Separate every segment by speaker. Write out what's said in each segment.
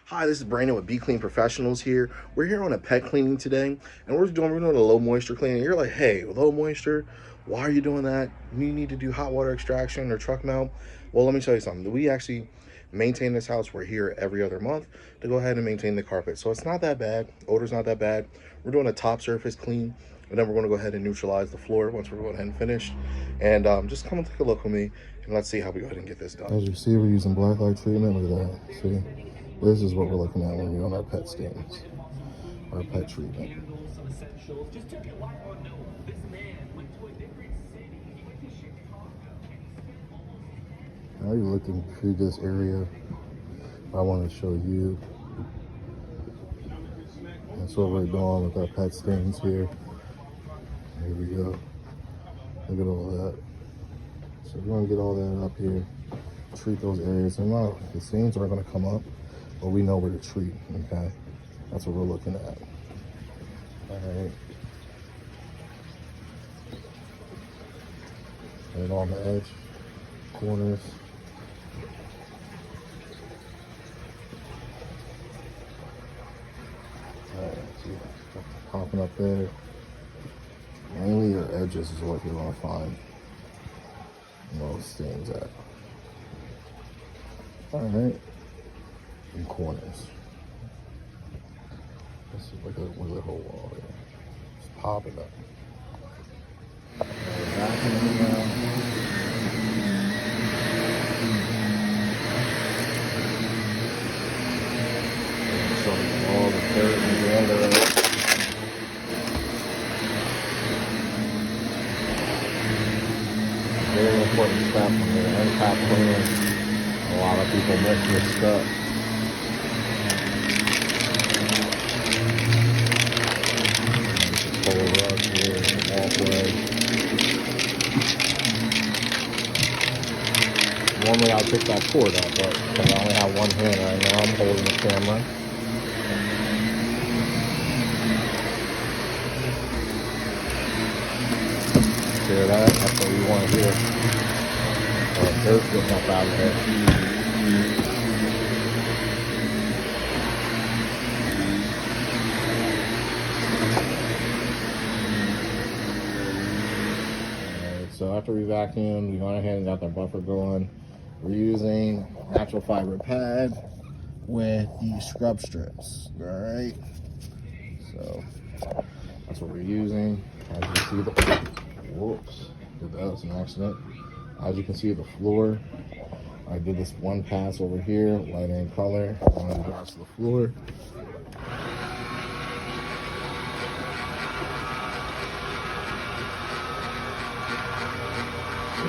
Speaker 1: Hi, this is Brandon with Be Clean Professionals here. We're here on a pet cleaning today, and we're doing a low moisture cleaning. You're like, hey, low moisture, why are you doing that? You need to do hot water extraction or truck mount. Well, let me tell you something. We actually maintain this house. We're here every other month to go ahead and maintain the carpet. So it's not that bad. Odor's not that bad. We're doing a top surface clean, and then we're going to go ahead and neutralize the floor once we're going ahead and finished. And just come and take a look with me, and let's see how we go ahead and get this done. As you see, we're using black light treatment. Look at that. See? This is what we're looking at when we're on our pet stains, our pet treatment. Now you're looking through this area. I want to show you. That's what we're doing with our pet stains here. Here we go. Look at all that. So we're going to get all that up here, treat those areas. And now the stains are going to come up, but we know where to treat, okay? That's what we're looking at. All right. Right on the edge, corners. All right, see, popping up there. Mainly your edges is what you're gonna find most stains at. All right. And corners. This is like a little wall here. Just pop it up. Show you all the dirt and the under of it. Very important step when you're end cap cleaning. A lot of people miss this step. Pull it up here, walkway. Normally I'll pick that cord up, but because I only have one hand right now, I'm holding the camera. Hear that? That's what we want to hear. Dirt getting up out of there. So after we vacuumed, we went ahead and got the buffer going. We're using natural fiber pad with the scrub strips, all right? So that's what we're using. As you can see, whoops, that was an accident. As you can see, the floor, I did this one pass over here, light and color, on the rest of the floor.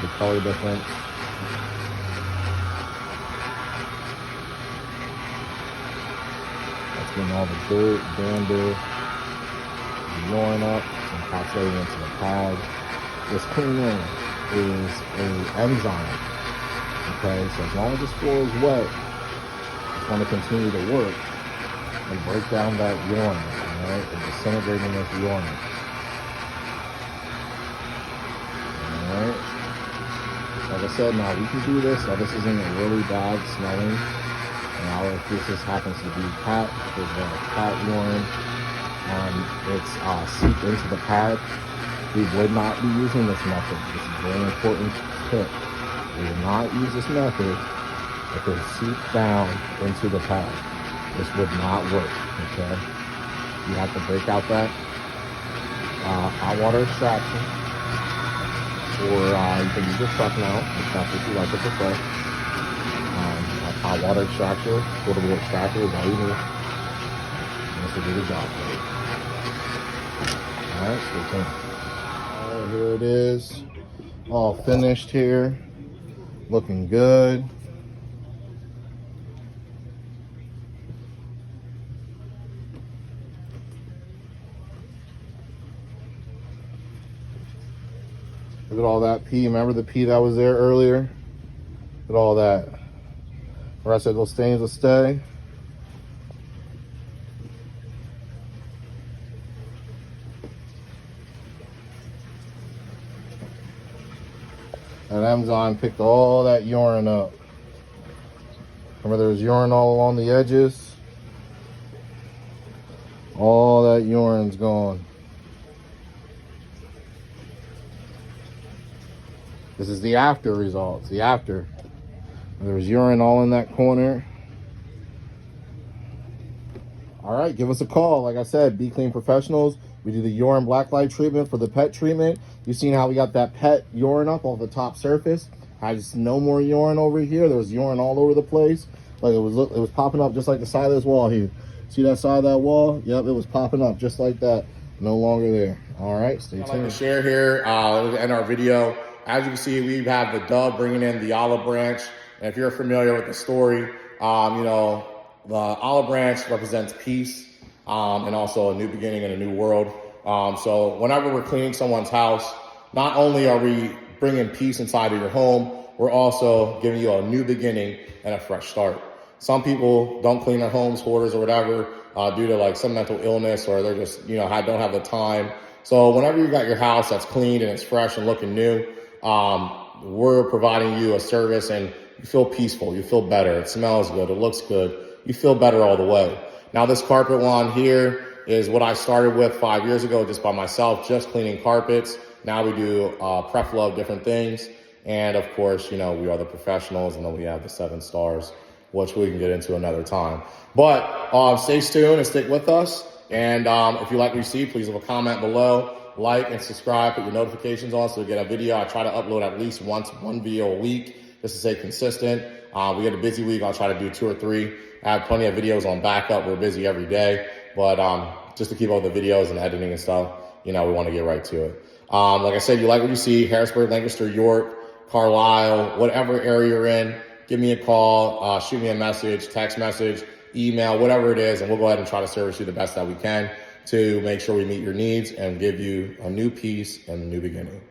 Speaker 1: The color difference. That's getting all the dirt, dander, urine up and populating into the pad. This cleaner is an enzyme. Okay, so as long as this floor is wet, it's going to continue to work and break down that urine, alright, and disintegrating this urine. Alright. Like I said, now we can do this. Now this isn't a really bad smelling. Now if this happens to be cat, there's a cat urine, it's seeped into the pad, we would not be using this method. This is a very important tip. We will not use this method if it's seeped down into the pad. This would not work, okay? You have to break out that hot water extraction. Or you can use your truck now, if that's what you like to prefer. Hot water extractor, portable extractor is all you need. And this will do the job for you. Alright, stay tuned. Alright, here it is. All finished here. Looking good. Look at all that pee. Remember the pee that was there earlier? Look at all that. Where I said those stains will stay. And Amazon picked all that urine up. Remember there was urine all along the edges? All that urine's gone. This is the after results, the after. There was urine all in that corner. All right, give us a call. Like I said, Be Clean Professionals. We do the urine black light treatment for the pet treatment. You've seen how we got that pet urine up off the top surface. I just no more urine over here. There was urine all over the place. Like it was popping up just like the side of this wall here. See that side of that wall? Yep, it was popping up just like that. No longer there. All right, stay tuned. I'd like to share here to end our video. As you can see, we have the dove bringing in the olive branch. And if you're familiar with the story, you know, the olive branch represents peace and also a new beginning and a new world. So whenever we're cleaning someone's house, not only are we bringing peace inside of your home, we're also giving you a new beginning and a fresh start. Some people don't clean their homes, hoarders or whatever, due to like some mental illness, or they're just, you know, don't have the time. So whenever you got your house that's cleaned and it's fresh and looking new, we're providing you a service and you feel peaceful, you feel better, it smells good, it looks good, you feel better all the way. Now this carpet wand here is what I started with 5 years ago just by myself, just cleaning carpets. Now we do prep love, different things. And of course, you know, we are the professionals, and then we have the 7 stars, which we can get into another time. But stay tuned and stick with us. And if you like what you see, please leave a comment below, like and subscribe, put your notifications on so you get a video. I try to upload at least one video a week just to stay consistent. We get a busy week, I'll try to do 2 or 3. I have plenty of videos on backup. We're busy every day, but just to keep up with the videos and editing and stuff, you know, we want to get right to it. Like I said, you like what you see, Harrisburg, Lancaster, York, Carlisle, whatever area you're in, give me a call, shoot me a message, text message, email, whatever it is, and we'll go ahead and try to service you the best that we can to make sure we meet your needs and give you a new peace and a new beginning.